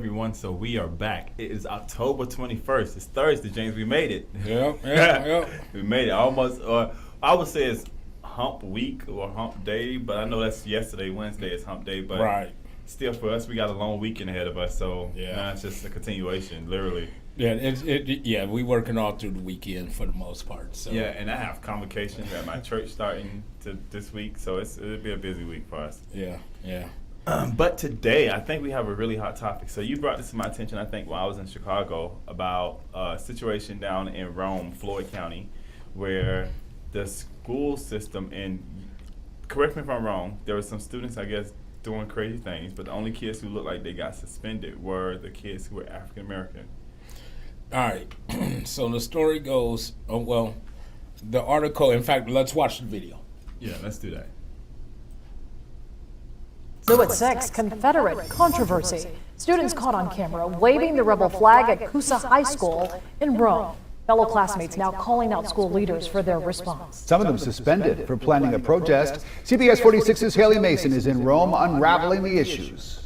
everyone. So we are back. It is October 21st. It's Thursday, James. We made it. Yeah. We made it. Almost, or I would say it's hump week or hump day, but I know that's yesterday. Wednesday is hump day, but right. Still for us, we got a long weekend ahead of us. So it's just a continuation, literally. Yeah, we working all through the weekend for the most part. So. Yeah, and I have convocations at my church starting this week, so it'll be a busy week for us. Yeah. But today, I think we have a really hot topic. So you brought this to my attention, I think, while I was in Chicago, about a situation down in Rome, Floyd County, where the school system, and correct me if I'm wrong, there were some students, I guess, doing crazy things, but the only kids who looked like they got suspended were the kids who were African American. All right. So the story goes, the article, in fact, let's watch the video. Yeah, let's do that. So at 6, Confederate controversy. Students caught on camera waving the rebel flag at Cusa High School in Rome. Fellow classmates now calling out school leaders for their response. Some of them suspended for planning a protest. CBS 46's Haley Mason is in Rome unraveling the issues.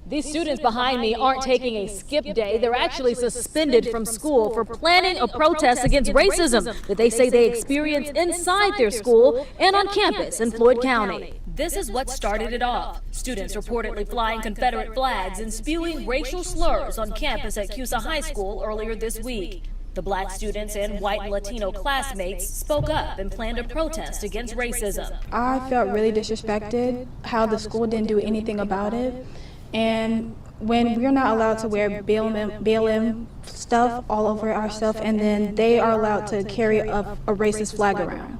These students behind me aren't taking a skip day. They're actually suspended from school for planning a protest against racism that they say they experience inside their school and on campus in Floyd County. This is what started it off. Students reportedly flying Confederate flags and spewing racial slurs on campus at Cusa High School earlier this week. The black students and white and Latino classmates spoke up and planned a protest against racism. I felt really disrespected how the school didn't do anything about it. And when we're not allowed to wear BLM stuff all over our stuff, and then they are allowed to carry a racist flag around.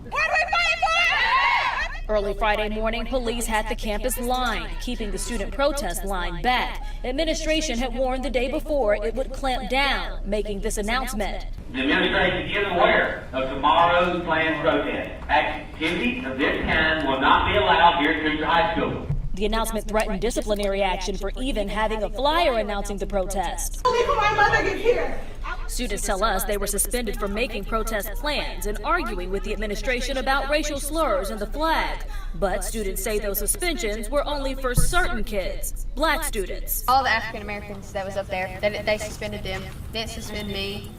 Early Friday morning, police had the campus lined, keeping the student protest line back. Administration had warned the day before it would clamp down, making this announcement. The administration is aware of tomorrow's planned protest. Activities of this kind will not be allowed here at Coosa High School. The announcement threatened disciplinary action for even having a flyer announcing the protest. Before my mother gets here. Students tell us they were suspended for making protest plans and arguing with the administration about racial slurs and the flag. But students say those suspensions were only for certain kids, black students. All the African Americans that was up there, they suspended them. Didn't suspend me.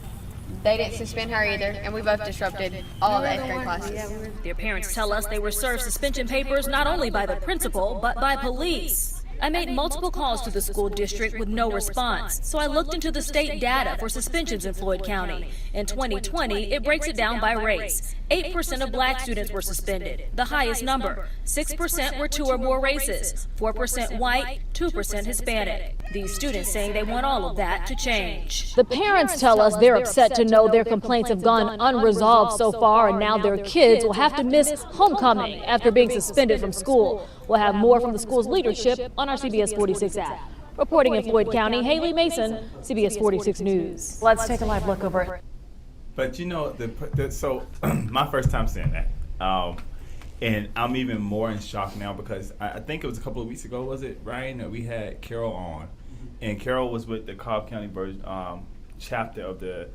They didn't suspend her either, and we both disrupted all the 8th grade classes. Their parents tell us they were served suspension papers not only by the principal, but by police. I made multiple calls to the school district with no response, so I looked into the state data for suspensions in Floyd County. In 2020, it breaks it down by race. 8% of black students were suspended, the highest number. 6% were 2 or more races, 4% white, 2% Hispanic. These students saying they want all of that to change. The parents tell us they're upset to know their complaints have gone unresolved so far, and now their kids will have to miss homecoming after being suspended from school. We'll have more from the school's leadership on our CBS 46 app. Reporting in Floyd County, Haley Mason, CBS 46 News. Let's take a live look over it. But you know, so my first time seeing that, and I'm even more in shock now because I think it was a couple of weeks ago, was it, Ryan, that we had Carol on, and Carol was with the Cobb County chapter of the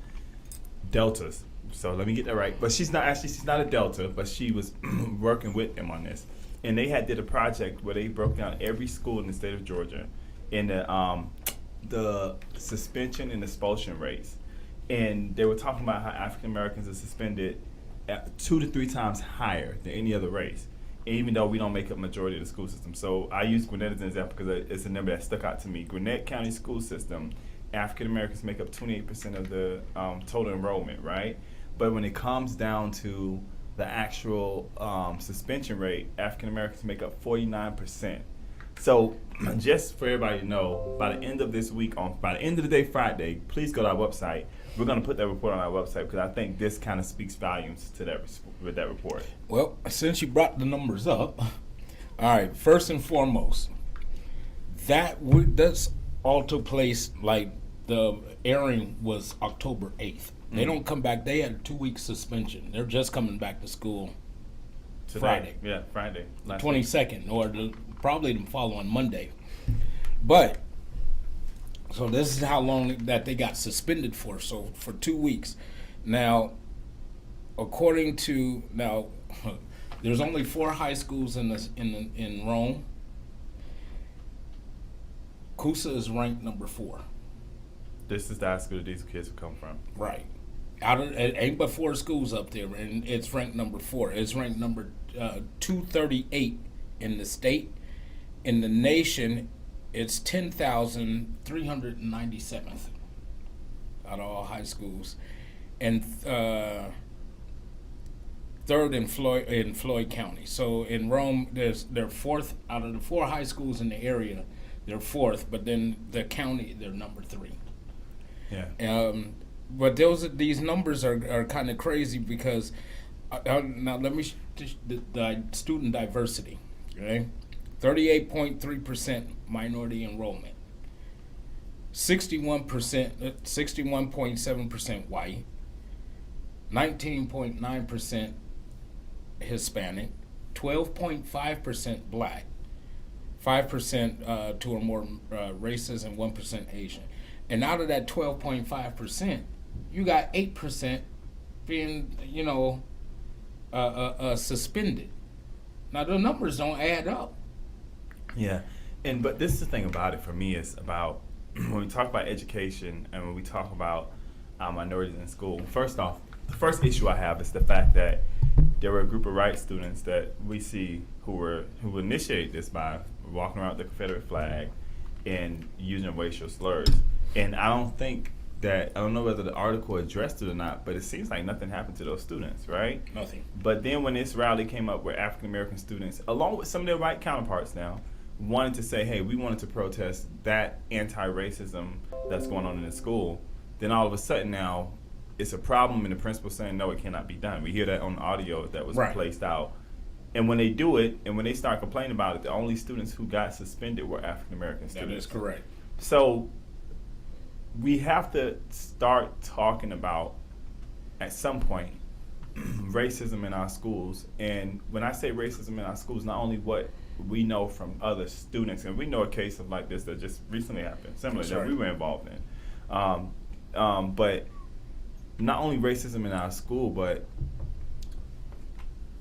Deltas. So let me get that right. But she's not a Delta, but she was working with them on this, and they did a project where they broke down every school in the state of Georgia, in the suspension and expulsion rates. And they were talking about how African Americans are suspended at 2 to 3 times higher than any other race, even though we don't make up majority of the school system. So I use Gwinnett as an example because it's a number that stuck out to me. Gwinnett County school system, African Americans make up 28% of the total enrollment, right? But when it comes down to the actual suspension rate, African Americans make up 49%. So just for everybody to know, by the end of this week, by the end of the day Friday, please go to our website. We're going to put that report on our website because I think this kind of speaks volumes to that report. Well, since you brought the numbers up, all right, first and foremost, that's all took place, like the airing was October 8th. They don't come back. They had a 2-week suspension. They're just coming back to school today. Friday. Yeah, Friday. 22nd, or probably the following Monday. But, so this is how long that they got suspended for. So for 2 weeks. Now, according to, there's only 4 high schools in Rome. Coosa is ranked number 4. This is the high school that these kids have come from. Right. It ain't but 4 schools up there, and it's ranked number 4. It's ranked number 238 in the state. In the nation, it's 10,397th out of all high schools, and third in Floyd County. So in Rome, they're 4th out of the 4 high schools in the area. They're 4th, but then the county, they're number 3. Yeah. But these numbers are kind of crazy because now let me the student diversity. Okay, 38.3% minority enrollment, 61.7% white, 19.9% Hispanic, 12.5% black, 5% 2 or more races, and 1% Asian. And out of that 12.5%, you got 8% being, suspended. Now the numbers don't add up. Yeah, but this is the thing about it for me is about when we talk about education and when we talk about minorities in school. First off, the first issue I have is the fact that there were a group of rights students that we see who initiated this by walking around with the Confederate flag and using racial slurs. And I don't know whether the article addressed it or not, but it seems like nothing happened to those students, right? Nothing. But then when this rally came up where African American students, along with some of their white counterparts now, wanted to say, hey, we wanted to protest that anti-racism that's going on in the school, then all of a sudden now it's a problem and the principal's saying, no, it cannot be done. We hear that on the audio that was placed out. And when they do it, and when they start complaining about it, the only students who got suspended were African American students. That is correct. So we have to start talking about, at some point, racism in our schools. And when I say racism in our schools, not only what we know from other students, and we know a case of like this that just recently happened, similar that we were involved in. But not only racism in our school, but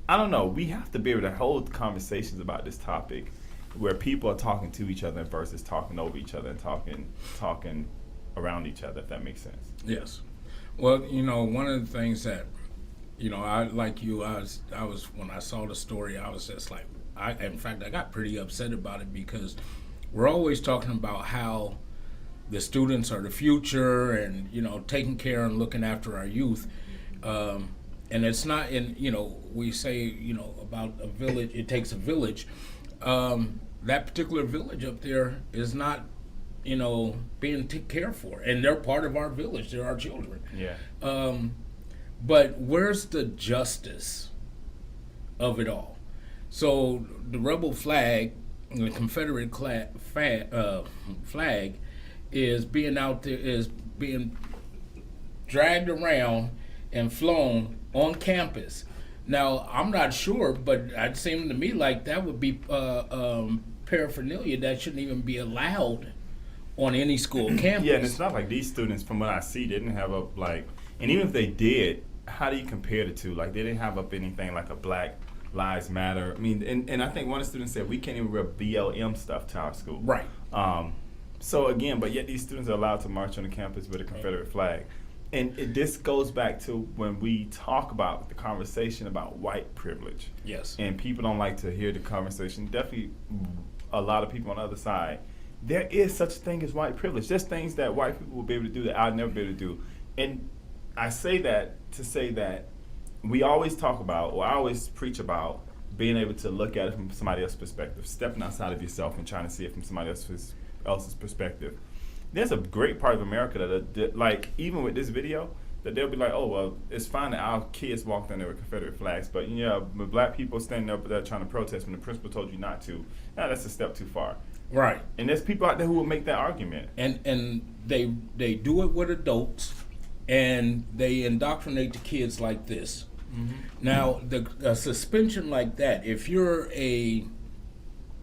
I don't know, we have to be able to hold conversations about this topic where people are talking to each other versus talking over each other and talking around each other, if that makes sense. Yes. Well, one of the things that, I like you, I was when I saw the story, I was just like, in fact, I got pretty upset about it because we're always talking about how the students are the future and, taking care and looking after our youth. And it's not we say, about a village, it takes a village. That particular village up there is not, being cared for. And they're part of our village. They're our children. Yeah. But where's the justice of it all? So the rebel flag, the Confederate flag is being out there, is being dragged around and flown on campus. Now, I'm not sure, but it seemed to me like that would be paraphernalia that shouldn't even be allowed on any school campus. Yeah, and it's not like these students, from what I see, didn't have up and even if they did, how do you compare the two? Like, they didn't have up anything like a Black Lives Matter. I mean, and I think one of the students said we can't even wear BLM stuff to our school. Right. So again, but yet these students are allowed to march on the campus with a Confederate flag. And this goes back to when we talk about the conversation about white privilege. Yes. And people don't like to hear the conversation. Definitely a lot of people on the other side. There is such a thing as white privilege. There's things that white people will be able to do that I'll never be able to do. And I say that to say that we always talk about, or I always preach about, being able to look at it from somebody else's perspective, stepping outside of yourself and trying to see it from somebody else's perspective. There's a great part of America that like, even with this video, that they'll be like, oh, well, it's fine that our kids walked in there with Confederate flags, but with black people standing up there trying to protest when the principal told you not to, that's a step too far. Right. And there's people out there who will make that argument. And they do it with adults, and they indoctrinate the kids like this. Mm-hmm. Now, a suspension like that, if you're a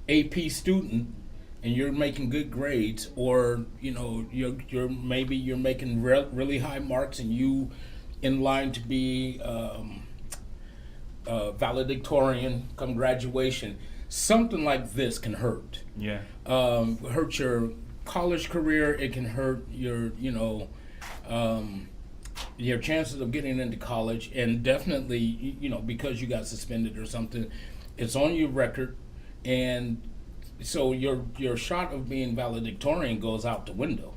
AP student and you're making good grades, or you're making really high marks, and you in line to be valedictorian come graduation, something like this can hurt. Yeah. Hurt your college career. It can hurt your, your chances of getting into college, and definitely, because you got suspended or something, it's on your record, and so your shot of being valedictorian goes out the window.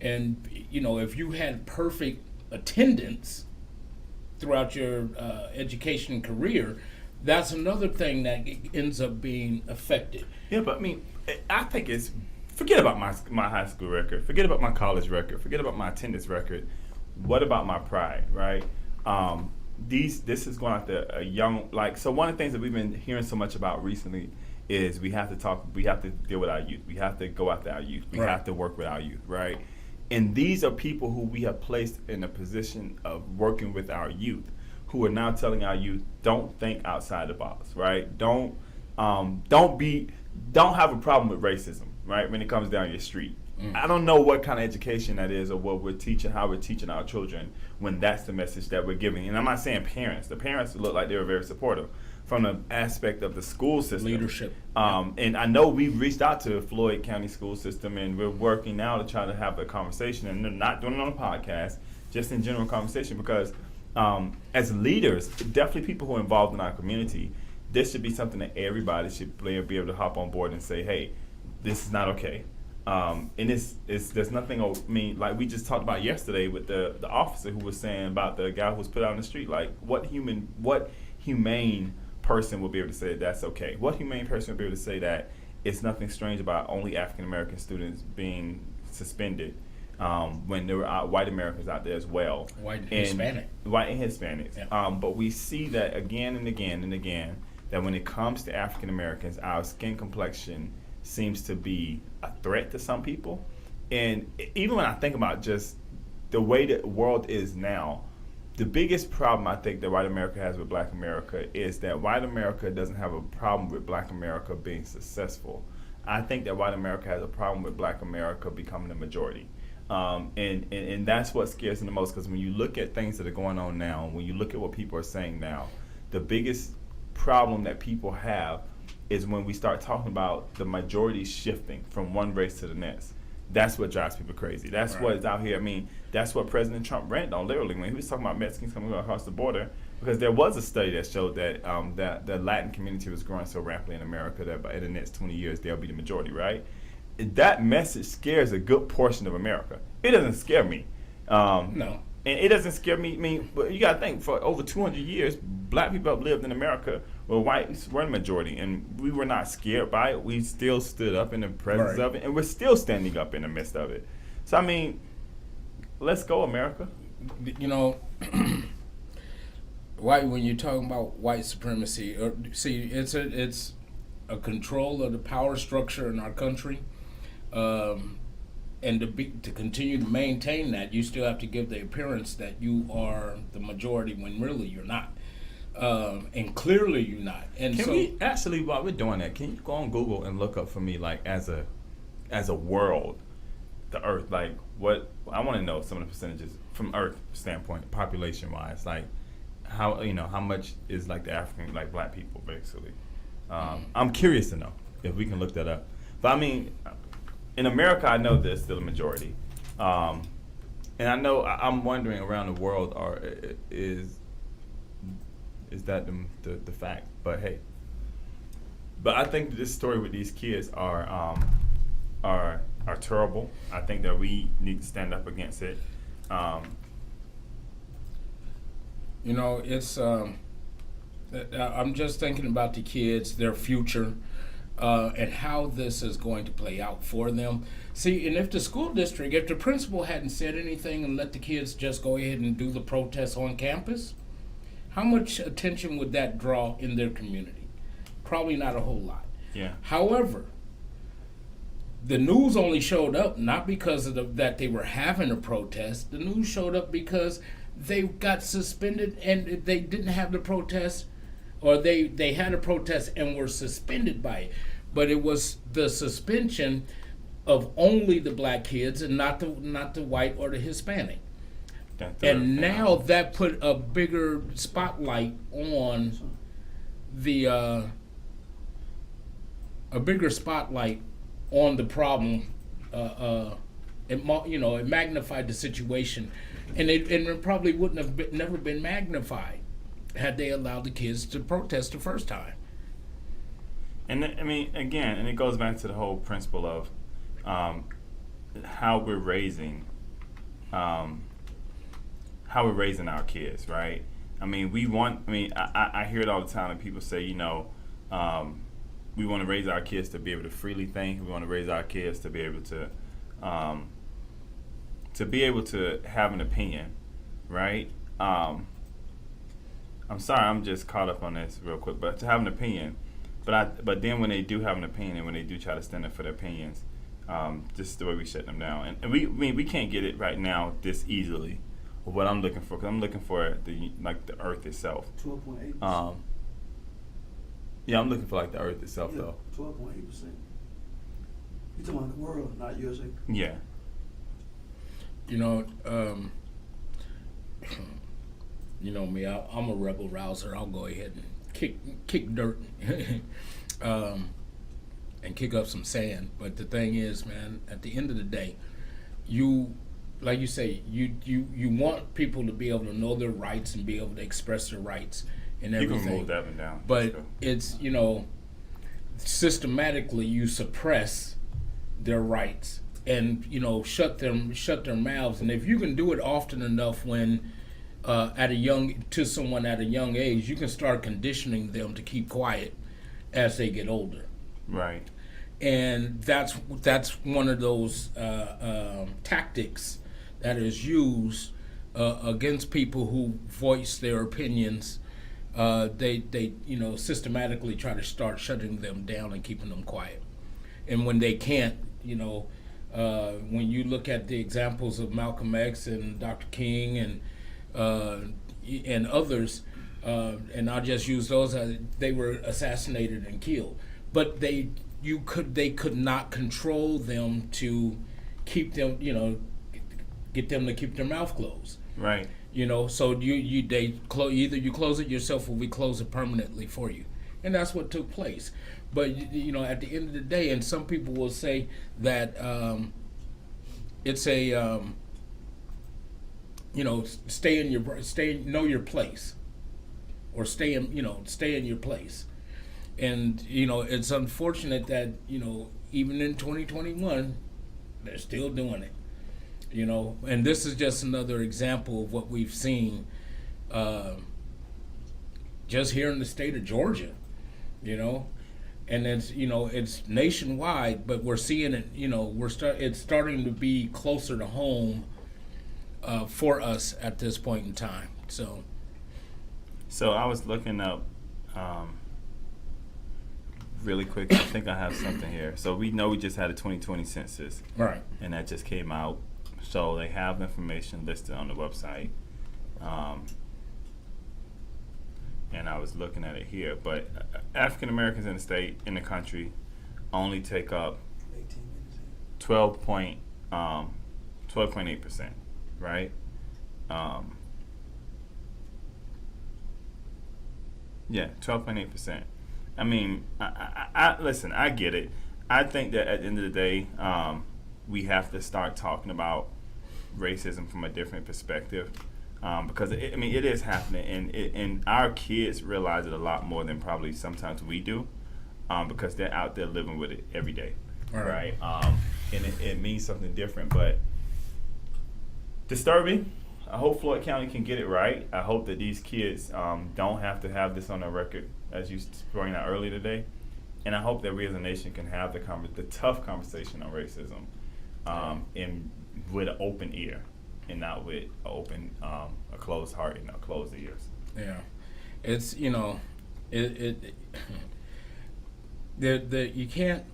And if you had perfect attendance throughout your education career, that's another thing that ends up being affected. Yeah, but I mean, I think it's, forget about my high school record, forget about my college record, forget about my attendance record. What about my pride, right? This is going after a young, so one of the things that we've been hearing so much about recently is we have to deal with our youth. We have to go after our youth. We have to work with our youth, right? And these are people who we have placed in a position of working with our youth, who are now telling our youth, don't think outside the box, right? Don't have a problem with racism, right? When it comes down your street. I don't know what kind of education that is, or what we're teaching, how we're teaching our children when that's the message that we're giving. And I'm not saying parents. The parents look like they were very supportive from the aspect of the school system. Leadership. And I know we've reached out to the Floyd County school system, and we're working now to try to have a conversation, and they're not doing it on a podcast, just in general conversation, because as leaders, definitely people who are involved in our community, this should be something that everybody should be able to hop on board and say, hey, this is not okay. And there's nothing, like we just talked about yesterday with the officer who was saying about the guy who was put out on the street. Like, what humane person will be able to say that's okay? What humane person will be able to say that it's nothing strange about only African American students being suspended when there were white Americans out there as well? White and Hispanics. Yeah. But we see that again and again and again, that when it comes to African Americans, our skin complexion seems to be a threat to some people. And even when I think about just the way the world is now, the biggest problem I think that white America has with black America is that white America doesn't have a problem with black America being successful. I think that white America has a problem with black America becoming the majority. And that's what scares them the most, because when you look at things that are going on now, when you look at what people are saying now, the biggest problem that people have is when we start talking about the majority shifting from one race to the next. That's what drives people crazy. That's what is out here. I mean, that's what President Trump ran on, literally, when he was talking about Mexicans coming across the border, because there was a study that showed that that the Latin community was growing so rapidly in America that in the next 20 years they'll be the majority, right? That message scares a good portion of America. It doesn't scare me. No. And it doesn't scare me. I mean, but you got to think, for over 200 years, black people have lived in America where whites were the majority, and we were not scared by it. We still stood up in the presence of it, and we're still standing up in the midst of it. So, I mean, let's go, America. When you're talking about white supremacy, it's a control of the power structure in our country. And to continue to maintain that, you still have to give the appearance that you are the majority when really you're not. And clearly you're not. And can we actually, while we're doing that, can you go on Google and look up for me, like, as a world, the Earth, like, what, I want to know some of the percentages from Earth standpoint, population wise, like how much is like the African, like black people basically. I'm curious to know if we can look that up. But I mean, in America, I know there's still a majority, and I know I'm wondering around the world, is that the fact? But hey, I think this story with these kids are terrible. I think that we need to stand up against it. It's I'm just thinking about the kids, their future. And how this is going to play out for them. See, and if the principal hadn't said anything and let the kids just go ahead and do the protests on campus, how much attention would that draw in their community? Probably not a whole lot. Yeah. However, the news only showed up not because of that they were having a protest. The news showed up because they got suspended and they didn't have the protest, or they had a protest and were suspended by it. But it was the suspension of only the black kids and not the white or the Hispanic. And now that put a bigger spotlight on the problem it magnified the situation, and it probably wouldn't have never been magnified had they allowed the kids to protest the first time. And I mean, again, and it goes back to the whole principle of how we're raising our kids, right? I mean, I hear it all the time, and people say, we want to raise our kids to be able to freely think. We want to raise our kids to be able to have an opinion, right? I'm sorry, I'm just caught up on this real quick, but to have an opinion. But then when they do have an opinion, and when they do try to stand up for their opinions, just the way we shut them down, and we can't get it right now this easily. What I'm looking for, because I'm looking for the Earth itself. 12.8%. Yeah, I'm looking for like the Earth itself, though. 12.8%. You're talking about the world, not USA. Yeah. You know me. I'm a rebel rouser. I'll go ahead and kick dirt and kick up some sand. But the thing is, man, at the end of the day, like you say, you want people to be able to know their rights and be able to express their rights and everything. You can move that one down. But it's, systematically you suppress their rights and, shut their mouths. And if you can do it often enough when to someone at a young age, you can start conditioning them to keep quiet as they get older. Right. And that's one of those tactics that is used against people who voice their opinions. They systematically try to start shutting them down and keeping them quiet. And when they can't, when you look at the examples of Malcolm X and Dr. King and others, and I'll just use those, they were assassinated and killed. But they could not control them to keep them, get them to keep their mouth closed. Right. So either you close it yourself or we close it permanently for you, and that's what took place. But at the end of the day, and some people will say that it's a know your place, or stay in your place. And it's unfortunate that even in 2021 they're still doing it. And this is just another example of what we've seen just here in the state of Georgia. And it's nationwide, but we're seeing it. It's starting to be closer to home for us at this point in time. So I was looking up really quick. I think I have something here. So we know we just had a 2020 census, right? And that just came out. So they have information listed on the website. And I was looking at it here, but African Americans in the country only take up 12.8%, right? Yeah, 12.8%. I mean, I listen, I get it. I think that at the end of the day, we have to start talking about racism from a different perspective. Because it is happening, and our kids realize it a lot more than probably sometimes we do, because they're out there living with it every day, right? And it means something different, but disturbing. I hope Floyd County can get it right. I hope that these kids don't have to have this on their record, as you pointed out earlier today, and I hope that we as a nation can have the tough conversation on racism, and with an open ear. And not with a closed heart and closed ears. Yeah, it's we can't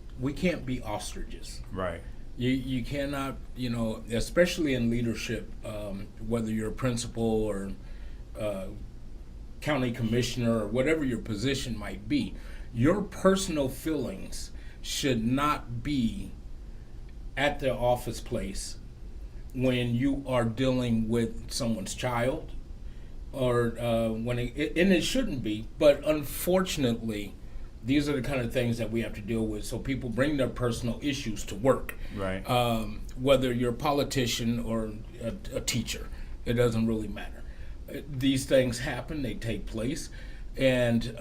be ostriches. Right. You cannot, especially in leadership, whether you're a principal or county commissioner or whatever your position might be, your personal feelings should not be at the office place when you are dealing with someone's child, or and it shouldn't be, but unfortunately, These are the kind of things that we have to deal with. So people bring their personal issues to work. Right. Whether you're a politician or a teacher, it doesn't really matter. These things happen, they take place. And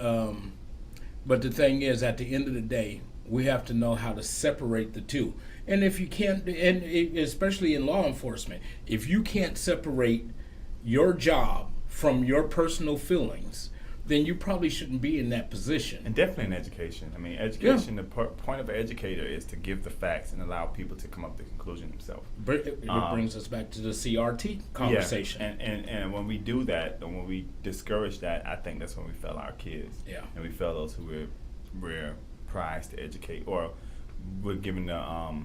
but the thing is, at the end of the day, we have to know how to separate the two. And if you can't, and especially in law enforcement, if you can't separate your job from your personal feelings, then you probably shouldn't be in that position. And definitely in education. I mean, education, the point of an educator is to give the facts and allow people to come up with the conclusion themselves. It brings us back to the CRT conversation. Yeah. And when we do that, and when we discourage that, I think that's when we fail our kids. Yeah. And we fail those who we're prized to educate, or we're given the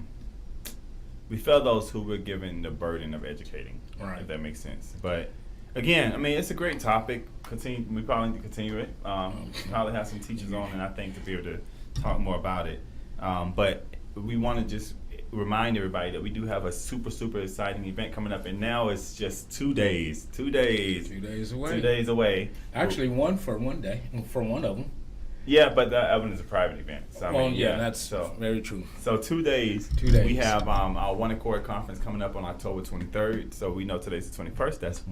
we fail those who we're given the burden of educating. Right. If that makes sense. But again, I mean, it's a great topic. We probably need to continue it. Probably have some teachers on, and I think to be able to talk more about it. But we want to just remind everybody that we do have a super, super exciting event coming up, and now it's just 2 days. 2 days. 2 days away. 2 days away. Actually, one for one day, for one of them. Yeah, but the other one is a private event. So, I mean, that's so very true. So 2 days. 2 days. We have our One Accord Conference coming up on October 23rd. So we know today's the 21st. That's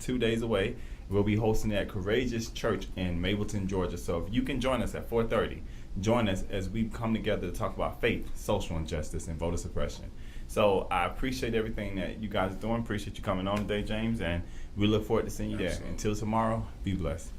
2 days away. We'll be hosting it at Courageous Church in Mableton, Georgia. So if you can join us at 4:30, join us as we come together to talk about faith, social injustice, and voter suppression. So I appreciate everything that you guys are doing. Appreciate you coming on today, James. And we look forward to seeing you there. Until tomorrow, be blessed.